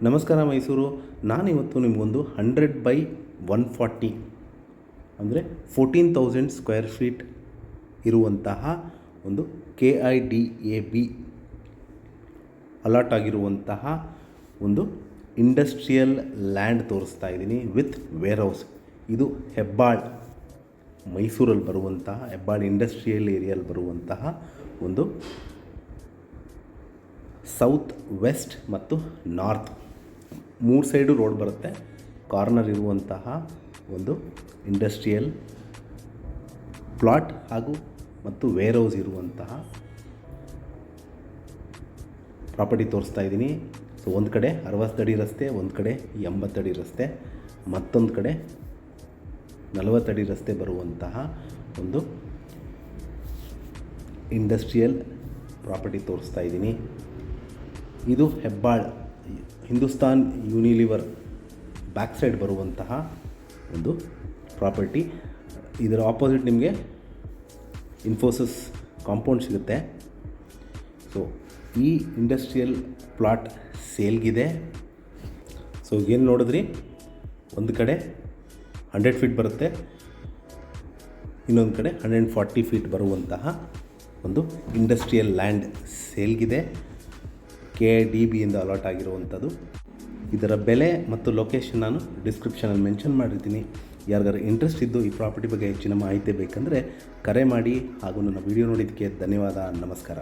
ನಮಸ್ಕಾರ ಮೈಸೂರು. ನಾನಿವತ್ತು ನಿಮಗೊಂದು 100/140 ಅಂದರೆ 14,000 ಸ್ಕ್ವೇರ್ ಫೀಟ್ ಇರುವಂತಹ ಒಂದು KIDAB ಅಲಾಟ್ ಆಗಿರುವಂತಹ ಒಂದು ಇಂಡಸ್ಟ್ರಿಯಲ್ ಲ್ಯಾಂಡ್ ತೋರಿಸ್ತಾ ಇದ್ದೀನಿ ವಿತ್ ವೇರ್ ಹೌಸ್. ಇದು ಹೆಬ್ಬಾಳ್, ಮೈಸೂರಲ್ಲಿ ಬರುವಂತಹ ಹೆಬ್ಬಾಳ್ ಇಂಡಸ್ಟ್ರಿಯಲ್ ಏರಿಯಲ್ಲಿ ಬರುವಂತಹ ಒಂದು ಸೌತ್ ವೆಸ್ಟ್ ಮತ್ತು ನಾರ್ತ್ 3 ಸೈಡು ರೋಡ್ ಬರುತ್ತೆ. ಕಾರ್ನರ್ ಇರುವಂತಹ ಒಂದು ಇಂಡಸ್ಟ್ರಿಯಲ್ ಪ್ಲಾಟ್ ಹಾಗೂ ಮತ್ತು ವೇರ್ ಹೌಸ್ ಇರುವಂತಹ ಪ್ರಾಪರ್ಟಿ ತೋರಿಸ್ತಾ ಇದ್ದೀನಿ. ಸೊ ಒಂದು ಕಡೆ 60 ಅಡಿ ರಸ್ತೆ, ಒಂದು ಕಡೆ 80 ಅಡಿ ರಸ್ತೆ, ಮತ್ತೊಂದು ಕಡೆ 40 ಅಡಿ ರಸ್ತೆ ಬರುವಂತಹ ಒಂದು ಇಂಡಸ್ಟ್ರಿಯಲ್ ಪ್ರಾಪರ್ಟಿ ತೋರಿಸ್ತಾ ಇದ್ದೀನಿ. ಇದು Hebbal Hindustan Unilever back side ಬರುವಂತಹ ಒಂದು ಪ್ರಾಪರ್ಟಿ. ಇದರ ಆಪೋಸಿಟ್ ನಿಮಗೆ ಇನ್ಫೋಸಿಸ್ ಕಾಂಪೌಂಡ್ ಸಿಗುತ್ತೆ. ಸೊ ಈ ಇಂಡಸ್ಟ್ರಿಯಲ್ ಪ್ಲಾಟ್ ಸೇಲ್ಗಿದೆ. ಸೊ ಏನು ನೋಡಿದ್ರಿ, ಒಂದು ಕಡೆ 100 ಫೀಟ್ ಬರುತ್ತೆ, ಇನ್ನೊಂದು ಕಡೆ 140 ಫೀಟ್ ಬರುವಂತಹ ಒಂದು ಇಂಡಸ್ಟ್ರಿಯಲ್ ಲ್ಯಾಂಡ್ ಸೇಲ್ಗಿದೆ. KIDB ಇಂದ ಅಲಾಟ್ ಆಗಿರುವಂಥದ್ದು. ಇದರ ಬೆಲೆ ಮತ್ತು ಲೊಕೇಶನ್ ನಾನು ಡಿಸ್ಕ್ರಿಪ್ಷನಲ್ಲಿ ಮೆನ್ಷನ್ ಮಾಡಿರ್ತೀನಿ. ಯಾರಿಗಾರು ಇಂಟ್ರೆಸ್ಟ್ ಇದ್ದು ಈ ಪ್ರಾಪರ್ಟಿ ಬಗ್ಗೆ ಹೆಚ್ಚಿನ ಮಾಹಿತಿ ಬೇಕಂದರೆ ಕರೆ ಮಾಡಿ. ಹಾಗೂ ನನ್ನ ವಿಡಿಯೋ ನೋಡಿದ್ದಕ್ಕೆ ಧನ್ಯವಾದ. ನಮಸ್ಕಾರ.